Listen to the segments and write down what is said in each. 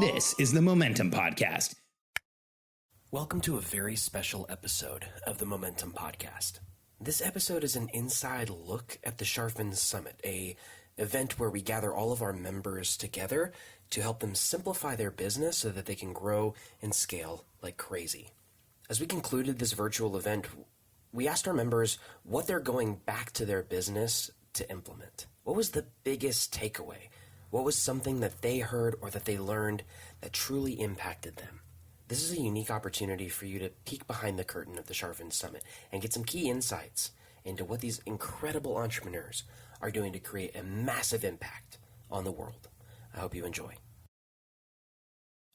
This is the Momentum Podcast. Welcome to a very special episode of the Momentum Podcast. This episode is an inside look at the Charfen Summit, an event where we gather all of our members together to help them simplify their business so that they can grow and scale like crazy. As we concluded this virtual event, we asked our members what they're going back to their business to implement. What was the biggest takeaway? What was something that they heard or that they learned that truly impacted them? This is a unique opportunity for you to peek behind the curtain of the Charfen Summit and get some key insights into what these incredible entrepreneurs are doing to create a massive impact on the world. I hope you enjoy.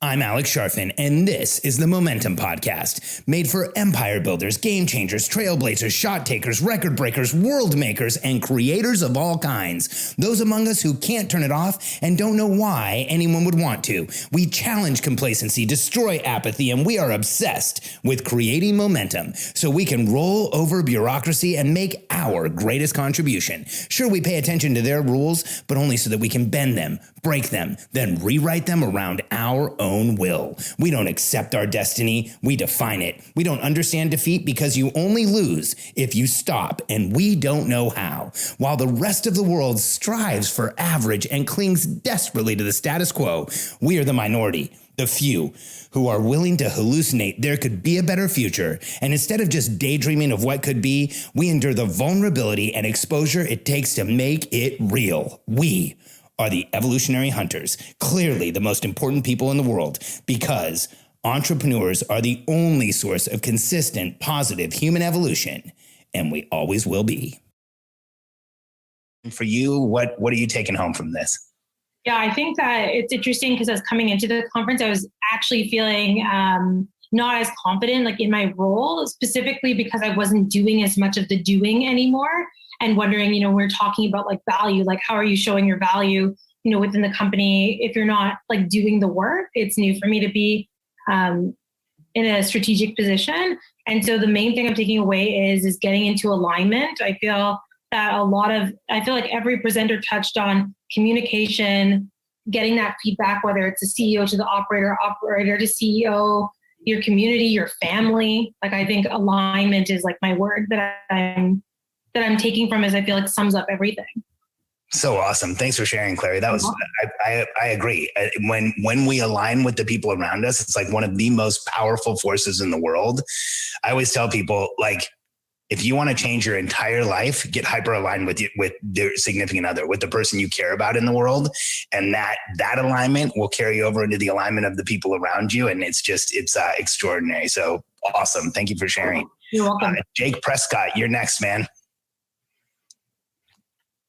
I'm Alex Charfen, and this is the Momentum Podcast, made for empire builders, game changers, trailblazers, shot takers, record breakers, world makers, and creators of all kinds. Those among us who can't turn it off and don't know why anyone would want to. We challenge complacency, destroy apathy, and we are obsessed with creating momentum so we can roll over bureaucracy and make our greatest contribution. Sure, we pay attention to their rules, but only so that we can bend them, break them, then rewrite them around our own will. We don't accept our destiny, we define it. We don't understand defeat because you only lose if you stop, and we don't know how. While the rest of the world strives for average and clings desperately to the status quo, we are the minority, the few, who are willing to hallucinate there could be a better future. And instead of just daydreaming of what could be, we endure the vulnerability and exposure it takes to make it real. We are the evolutionary hunters, clearly the most important people in the world, because entrepreneurs are the only source of consistent, positive human evolution, and we always will be. For you, what are you taking home from this? Yeah, I think that it's interesting because I was coming into the conference, I was actually feeling not as confident like in my role, specifically because I wasn't doing as much of the doing anymore. And wondering, we're talking about like value, like how are you showing your value, within the company if you're not like doing the work? It's new for me to be in a strategic position. And so the main thing I'm taking away is getting into alignment. I feel like every presenter touched on communication, getting that feedback, whether it's a CEO to the operator to CEO, your community, your family. Like I think alignment is like my word that I'm taking from, as I feel like sums up everything. So awesome. Thanks for sharing, Clary. That was, I agree. When we align with the people around us, it's like one of the most powerful forces in the world. I always tell people, like, if you want to change your entire life, get hyper aligned with your significant other, with the person you care about in the world. And that alignment will carry over into the alignment of the people around you. And it's extraordinary. So awesome. Thank you for sharing. You're welcome. Jake Prescott, you're next, man.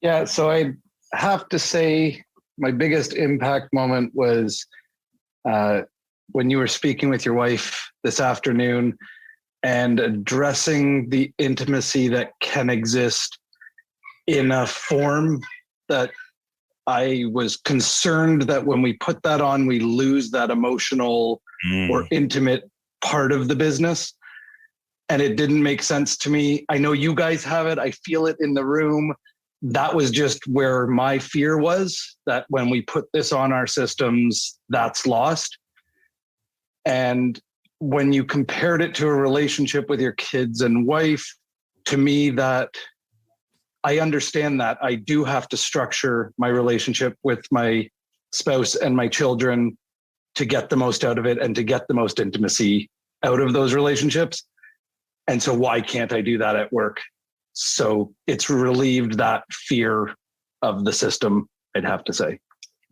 Yeah, so I have to say my biggest impact moment was when you were speaking with your wife this afternoon and addressing the intimacy that can exist in a form that I was concerned that when we put that on, we lose that emotional or intimate part of the business. And it didn't make sense to me. I know you guys have it. I feel it in the room. That was just where my fear was, that when we put this on our systems, that's lost. And when you compared it to a relationship with your kids and wife, to me, that I understand that I do have to structure my relationship with my spouse and my children to get the most out of it and to get the most intimacy out of those relationships. And so why can't I do that at work? So it's relieved that fear of the system, I'd have to say.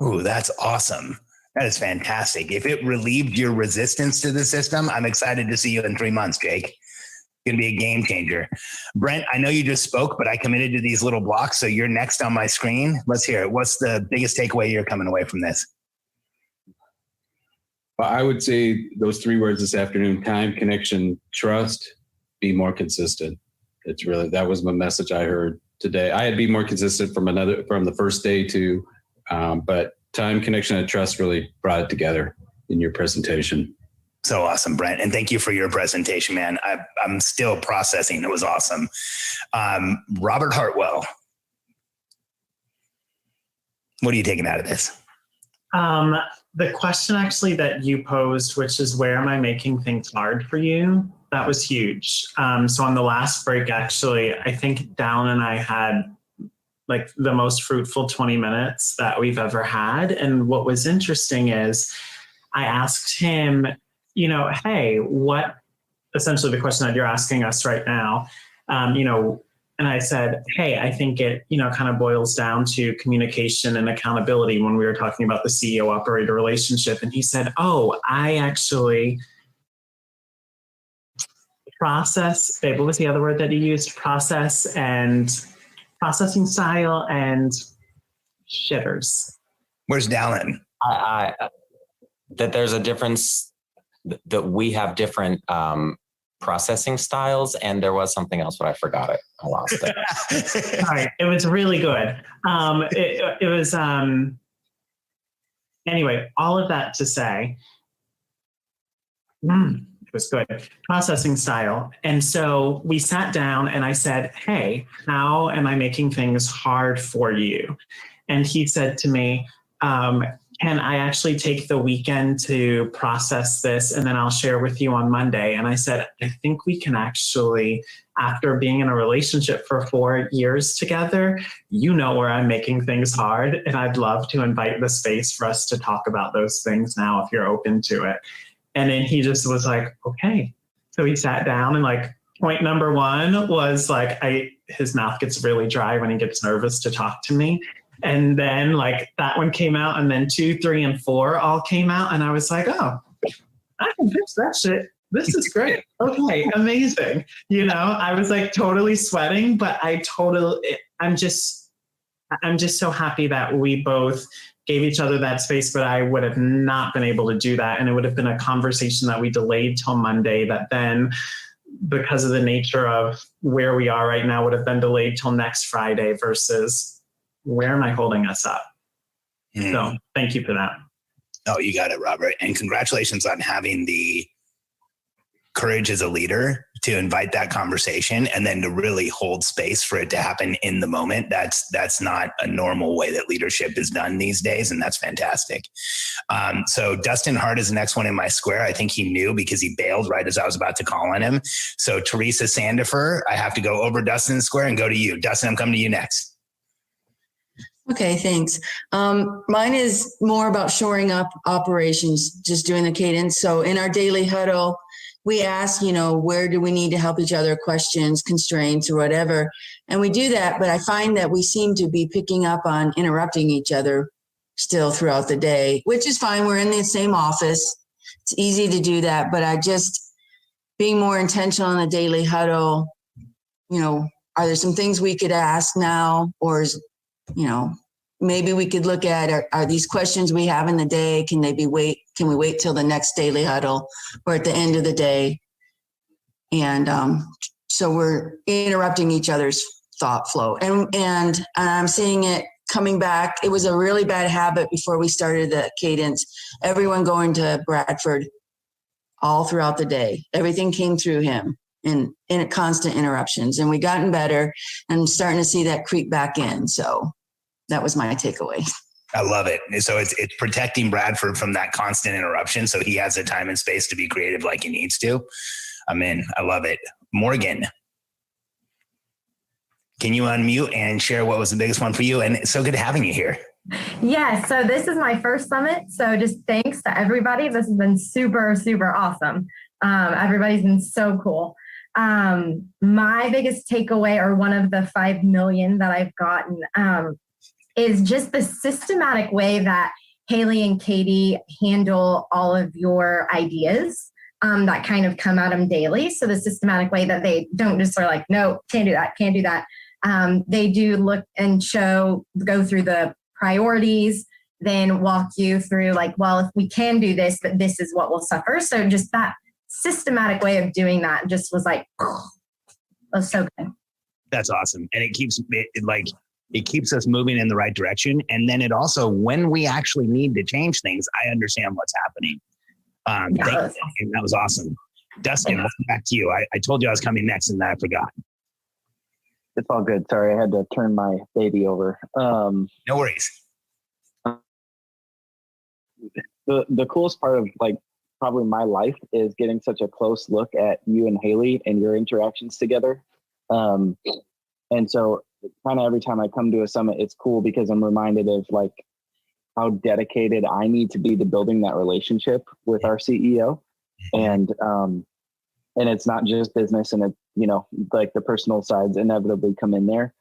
Ooh, that's awesome. That is fantastic. If it relieved your resistance to the system, I'm excited to see you in 3 months, Jake. It's going to be a game changer. Brent, I know you just spoke, but I committed to these little blocks. So you're next on my screen. Let's hear it. What's the biggest takeaway you're coming away from this? Well, I would say those 3 words this afternoon: time, connection, trust. Be more consistent. That was my message I heard today. I had to be more consistent from the first day too, but time, connection, and trust really brought it together in your presentation. So awesome, Brent. And thank you for your presentation, man. I'm still processing. It was awesome. Robert Hartwell, what are you taking out of this? the question actually that you posed, which is where am I making things hard for you? That was huge. So on the last break, actually, I think Dallin and I had like the most fruitful 20 minutes that we've ever had. And what was interesting is I asked him, you know, hey, what, essentially the question that you're asking us right now, you know, and I said, hey, I think it, you know, kind of boils down to communication and accountability when we were talking about the CEO operator relationship. And he said, oh, I actually process, babe, what was the other word that he used? Processing style and shitters. Where's Dallin? That there's a difference, that we have different processing styles, and there was something else, but I forgot it. I lost it. All right, it was really good. It was anyway. All of that to say, it was good processing style. And so we sat down, and I said, "Hey, how am I making things hard for you?" And he said to me, can I actually take the weekend to process this, and then I'll share with you on Monday? And I said, I think we can actually, after being in a relationship for 4 years together, you know where I'm making things hard, and I'd love to invite the space for us to talk about those things now if you're open to it. And then he just was like, okay. So he sat down, and like point number one was like, his mouth gets really dry when he gets nervous to talk to me. And then like that one came out, and then 2, 3, and 4 all came out. And I was like, oh, I can fix that shit. This is great. Okay, amazing. You know, I was like totally sweating, but I'm just so happy that we both gave each other that space, but I would have not been able to do that. And it would have been a conversation that we delayed till Monday, that then, because of the nature of where we are right now, would have been delayed till next Friday versus where am I holding us up? So thank you for that. Oh, you got it, Robert. And congratulations on having the courage as a leader to invite that conversation and then to really hold space for it to happen in the moment. That's not a normal way that leadership is done these days. And that's fantastic. So Dustin Hart is the next one in my square. I think he knew because he bailed right as I was about to call on him. So Teresa Sandifer, I have to go over Dustin's square and go to you. Dustin, I'm coming to you next. Okay, thanks. Mine is more about shoring up operations, just doing the cadence. So in our daily huddle, we ask, you know, where do we need to help each other, questions, constraints, or whatever. And we do that, but I find that we seem to be picking up on interrupting each other still throughout the day, which is fine. We're in the same office. It's easy to do that, but I just being more intentional in the daily huddle, you know, are there some things we could ask now, or is, you know, maybe we could look at, are these questions we have in the day, can we wait till the next daily huddle or at the end of the day? And so we're interrupting each other's thought flow. And I'm seeing it coming back. It was a really bad habit before we started the cadence. Everyone going to Bradford all throughout the day. Everything came through him in constant interruptions. And we gotten better, and I'm starting to see that creep back in. So that was my takeaway. I love it. So it's protecting Bradford from that constant interruption, so he has the time and space to be creative like he needs to. I'm in. I love it. Morgan, can you unmute and share what was the biggest one for you? And it's so good having you here. Yeah, so this is my first summit. So just thanks to everybody. This has been super, super awesome. Everybody's been so cool. My biggest takeaway, or one of the 5 million that I've gotten, is just the systematic way that Haley and Katie handle all of your ideas that kind of come at them daily. So the systematic way that they don't just sort of like, no, can't do that. They do look and go through the priorities, then walk you through like, well, if we can do this, but this is what will suffer. So just that systematic way of doing that just was like, was so good. That's awesome. And it keeps us moving in the right direction. And then it also, when we actually need to change things, I understand what's happening. That was awesome. Dustin, welcome back to you. I told you I was coming next and I forgot. It's all good. Sorry, I had to turn my baby over. No worries. the coolest part of like probably my life is getting such a close look at you and Haley and your interactions together. And so kind of every time I come to a summit, it's cool because I'm reminded of like how dedicated I need to be to building that relationship with our CEO. And it's not just business, and it, you know, like the personal sides inevitably come in there.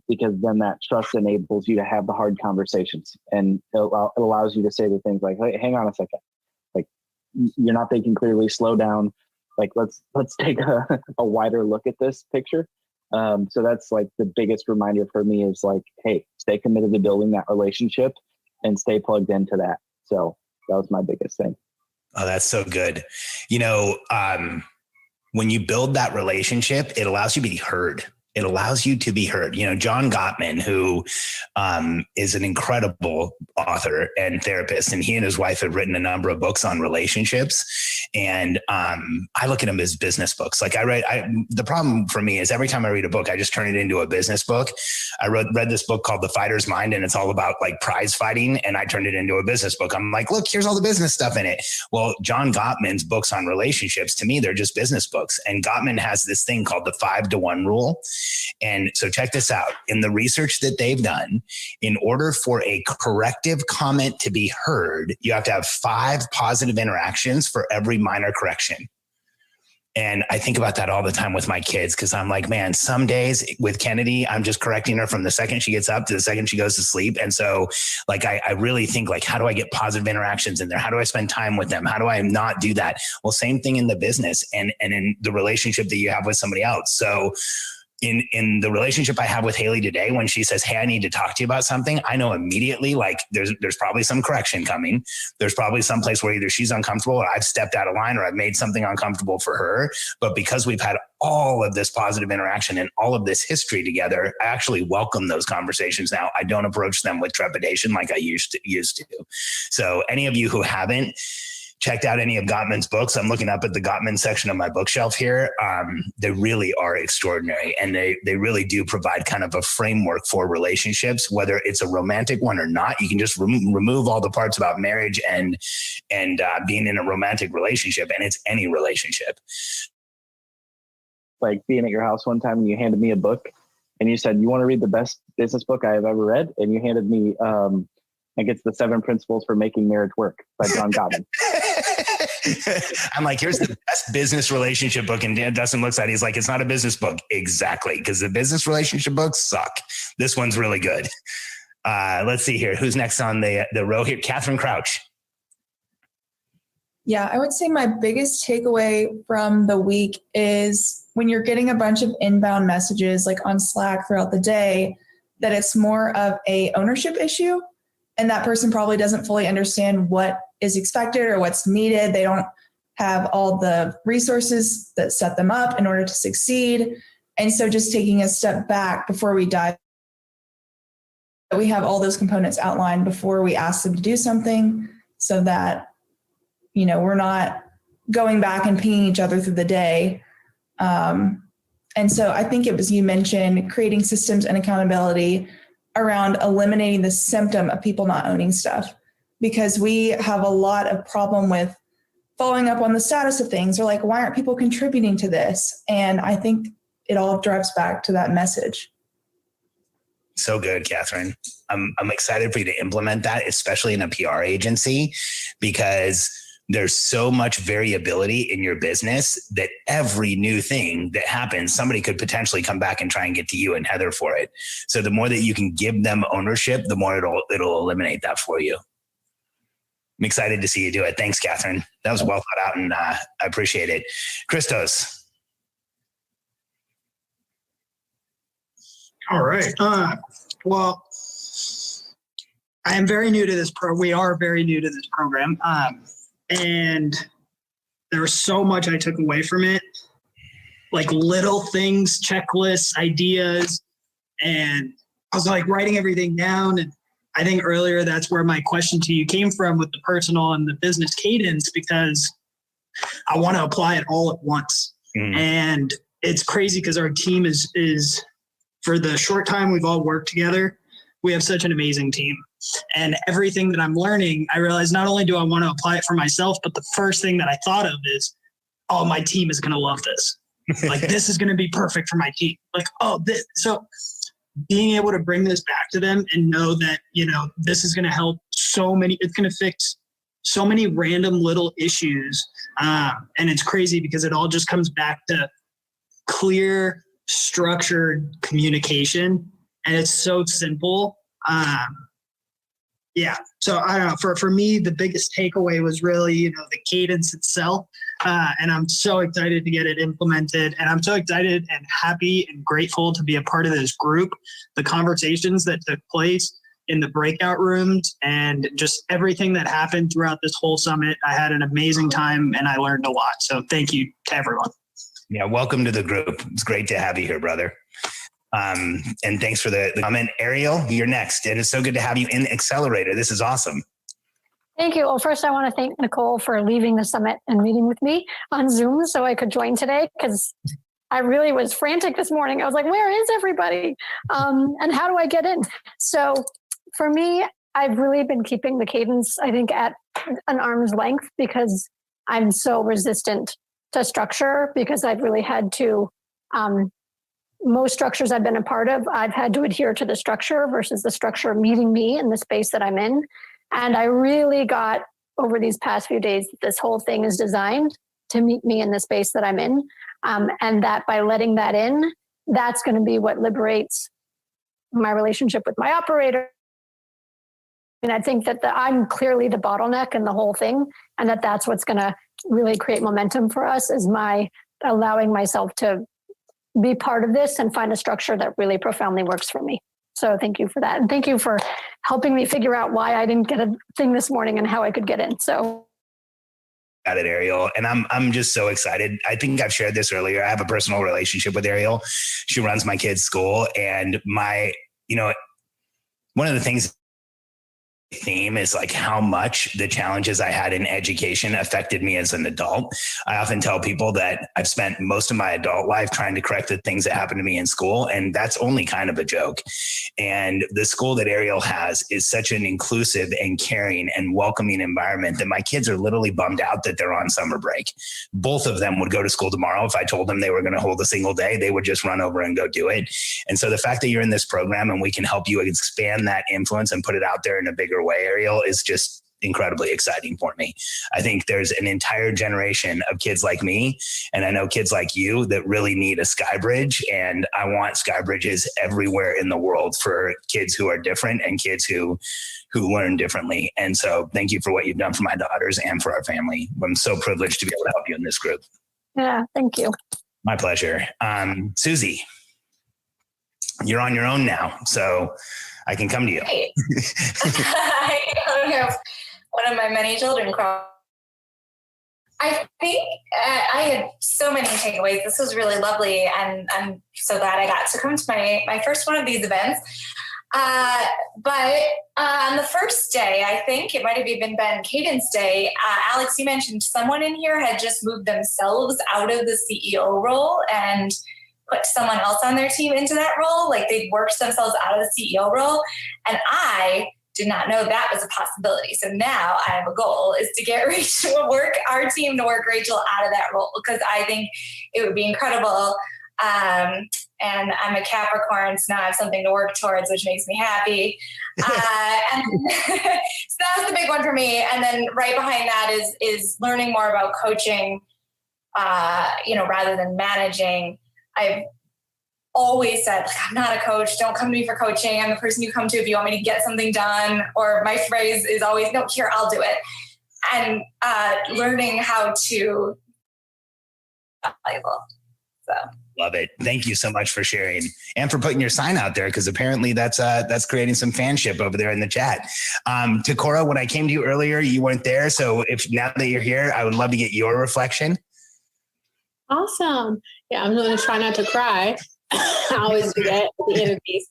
Because then that trust enables you to have the hard conversations, and it allows you to say the things like, hey, hang on a second. Like, you're not thinking clearly, slow down. Like, let's take a wider look at this picture. So that's like the biggest reminder for me is like, hey, stay committed to building that relationship and stay plugged into that. So that was my biggest thing. Oh, that's so good. You know, when you build that relationship, it allows you to be heard. It allows you to be heard. You know, John Gottman, who is an incredible author and therapist, and he and his wife have written a number of books on relationships. And I look at them as business books. Like the problem for me is every time I read a book, I just turn it into a business book. I read this book called The Fighter's Mind, and it's all about like prize fighting. And I turned it into a business book. I'm like, look, here's all the business stuff in it. Well, John Gottman's books on relationships, to me, they're just business books. And Gottman has this thing called the 5-to-1 rule. And so check this out. In the research that they've done, in order for a corrective comment to be heard, you have to have 5 positive interactions for every minor correction. And I think about that all the time with my kids, because I'm like, man, some days with Kennedy, I'm just correcting her from the second she gets up to the second she goes to sleep. And so like, I really think like, how do I get positive interactions in there? How do I spend time with them? How do I not do that? Well, same thing in the business and in the relationship that you have with somebody else. So in the relationship I have with Haley today, when she says, hey, I need to talk to you about something, I know immediately, like there's probably some correction coming. There's probably some place where either she's uncomfortable or I've stepped out of line or I've made something uncomfortable for her. But because we've had all of this positive interaction and all of this history together, I actually welcome those conversations now. I don't approach them with trepidation like I used to. So any of you who haven't checked out any of Gottman's books, I'm looking up at the Gottman section of my bookshelf here. They really are extraordinary, and they really do provide kind of a framework for relationships, whether it's a romantic one or not. You can just remove all the parts about marriage and being in a romantic relationship, and it's any relationship. Like being at your house one time and you handed me a book and you said, you want to read the best business book I have ever read? And you handed me, I think it's The 7 Principles for Making Marriage Work by John Gottman. I'm like, here's the best business relationship book. And Dustin looks at it. He's like, it's not a business book. Exactly. Because the business relationship books suck. This one's really good. Let's see here. Who's next on the row here? Catherine Crouch. Yeah, I would say my biggest takeaway from the week is when you're getting a bunch of inbound messages like on Slack throughout the day, that it's more of a ownership issue. And that person probably doesn't fully understand what is expected or what's needed. They don't have all the resources that set them up in order to succeed. And so just taking a step back before we dive, we have all those components outlined before we ask them to do something so that, you know, we're not going back and pinging each other through the day. And so I think it was, you mentioned creating systems and accountability around eliminating the symptom of people not owning stuff, because we have a lot of problem with following up on the status of things, or like, why aren't people contributing to this? And I think it all drives back to that message. So good, Catherine. I'm excited for you to implement that, especially in a PR agency, because there's so much variability in your business that every new thing that happens, somebody could potentially come back and try and get to you and Heather for it. So the more that you can give them ownership, the more it'll eliminate that for you. I'm excited to see you do it. Thanks, Catherine. That was well thought out, and I appreciate it. Christos. All right. Well, I am very new to this we are very new to this program. And there was so much I took away from it, like little things, checklists, ideas. And I was like writing everything down. And I think earlier that's where my question to you came from with the personal and the business cadence, because I want to apply it all at once. And it's crazy because our team is for the short time we've all worked together, we have such an amazing team. And everything that I'm learning, I realize not only do I want to apply it for myself, but the first thing that I thought of is, oh, my team is going to love this. Like, this is going to be perfect for my team. Like, oh, this. So being able to bring this back to them and know that, this is going to help so many, it's going to fix so many random little issues. And it's crazy because it all just comes back to clear, structured communication. And it's so simple. So I don't know, for me, the biggest takeaway was really, the cadence itself. And I'm so excited to get it implemented. And I'm so excited and happy and grateful to be a part of this group. The conversations that took place in the breakout rooms and just everything that happened throughout this whole summit. I had an amazing time and I learned a lot. So thank you to everyone. Yeah, welcome to the group. It's great to have you here, brother. And thanks for the comment. Ariel, you're next. And it's so good to have you in Accelerator. This is awesome. Thank you. Well, first I want to thank Nicole for leaving the summit and meeting with me on Zoom so I could join today, because I really was frantic this morning. I was like, where is everybody? And how do I get in? So for me, I've really been keeping the cadence, I think, at an arm's length, because I'm so resistant to structure, because I've really had to, most structures I've been a part of, I've had to adhere to the structure versus the structure meeting me in the space that I'm in. And I really got over these past few days that this whole thing is designed to meet me in the space that I'm in. And that by letting that in, that's going to be what liberates my relationship with my operator. And I think that I'm clearly the bottleneck in the whole thing, and that's what's going to really create momentum for us, is my allowing myself to be part of this and find a structure that really profoundly works for me. So thank you for that. And thank you for helping me figure out why I didn't get a thing this morning and how I could get in. So. Got it, Ariel. And I'm just so excited. I think I've shared this earlier. I have a personal relationship with Ariel. She runs my kids' school, and one of the things theme is like how much the challenges I had in education affected me as an adult. I often tell people that I've spent most of my adult life trying to correct the things that happened to me in school, and that's only kind of a joke. And the school that Ariel has is such an inclusive and caring and welcoming environment that my kids are literally bummed out that they're on summer break. Both of them would go to school tomorrow. If I told them they were going to hold a single day, they would just run over and go do it. And so the fact that you're in this program and we can help you expand that influence and put it out there in a bigger way, Ariel, is just incredibly exciting for me. I think there's an entire generation of kids like me, and I know kids like you, that really need a sky bridge. And I want sky bridges everywhere in the world for kids who are different and kids who learn differently. And so thank you for what you've done for my daughters and for our family. I'm so privileged to be able to help you in this group. Yeah, thank you. My pleasure. Susie, you're on your own now, so I can come to you. Hey. I don't have one of my many children cry. I think I had so many takeaways. This was really lovely, and I'm so glad I got to come to my first one of these events. But on the first day, I think it might have even been Cadence Day, Alex, you mentioned someone in here had just moved themselves out of the CEO role and put someone else on their team into that role. Like, they'd worked themselves out of the CEO role. And I did not know that was a possibility. So now I have a goal, is to get our team to work Rachel out of that role, because I think it would be incredible. And I'm a Capricorn, so now I have something to work towards, which makes me happy. And so that was the big one for me. And then right behind that is learning more about coaching, rather than managing. I've always said, I'm not a coach. Don't come to me for coaching. I'm the person you come to if you want me to get something done. Or my phrase is always, no, here, I'll do it. And learning how to valuable. So. Love it. Thank you so much for sharing and for putting your sign out there, because apparently that's creating some fanship over there in the chat. Takora, when I came to you earlier, you weren't there. So if now that you're here, I would love to get your reflection. Awesome. Yeah, I'm going to try not to cry. I always do that at the end of these.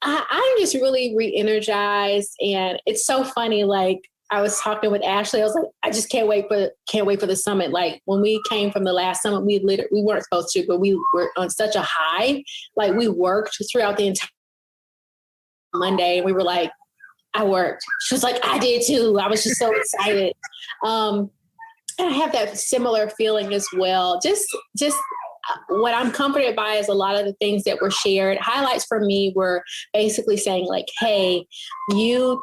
I'm just really re-energized, and it's so funny. Like, I was talking with Ashley, I was like, I just can't wait for the summit. Like, when we came from the last summit, we weren't supposed to, but we were on such a high. Like, we worked throughout the entire Monday, and we were like, I worked. She was like, I did too. I was just so excited. And I have that similar feeling as well. Just what I'm comforted by is a lot of the things that were shared. Highlights for me were basically saying like, hey, you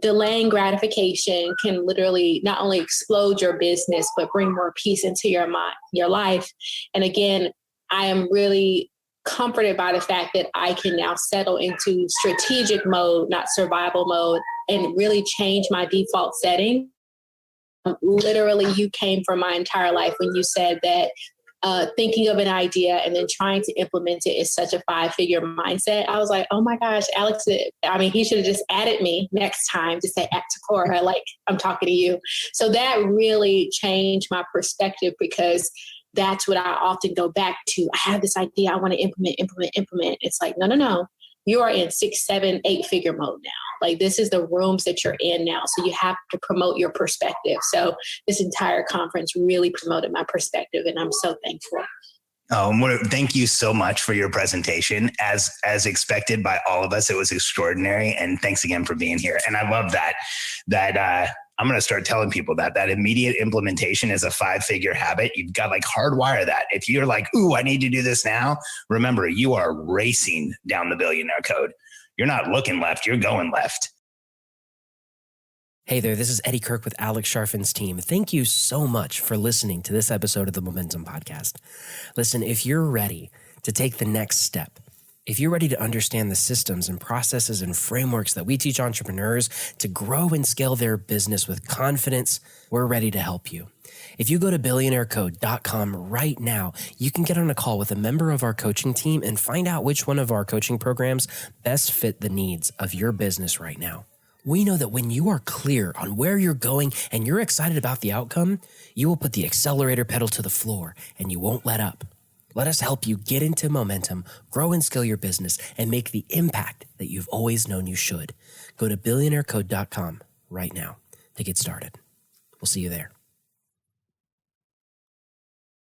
delaying gratification can literally not only explode your business, but bring more peace into your mind, your life. And again, I am really comforted by the fact that I can now settle into strategic mode, not survival mode, and really change my default setting. Literally, you came from my entire life when you said that thinking of an idea and then trying to implement it is such a 5-figure mindset. I was like, oh my gosh, Alex, he should have just added me next time to say, act to Cora, like I'm talking to you. So that really changed my perspective, because that's what I often go back to. I have this idea I want to implement. It's like, no. You are in 6, 7, 8-figure mode now. Like, this is the rooms that you're in now. So you have to promote your perspective. So this entire conference really promoted my perspective, and I'm so thankful. Thank you so much for your presentation. As expected by all of us, it was extraordinary. And thanks again for being here. And I love that I'm going to start telling people that immediate implementation is a 5-figure habit. You've got like hardwire that. If you're like, ooh, I need to do this now, remember, you are racing down the billionaire code. You're not looking left, you're going left. Hey there, this is Eddie Kirk with Alex Charfen's team. Thank you so much for listening to this episode of the Momentum Podcast. Listen, if you're ready to take the next step, if you're ready to understand the systems and processes and frameworks that we teach entrepreneurs to grow and scale their business with confidence, we're ready to help you. If you go to billionairecode.com right now, you can get on a call with a member of our coaching team and find out which one of our coaching programs best fit the needs of your business right now. We know that when you are clear on where you're going and you're excited about the outcome, you will put the accelerator pedal to the floor and you won't let up. Let us help you get into momentum, grow and scale your business, and make the impact that you've always known you should. Go to billionairecode.com right now to get started. We'll see you there.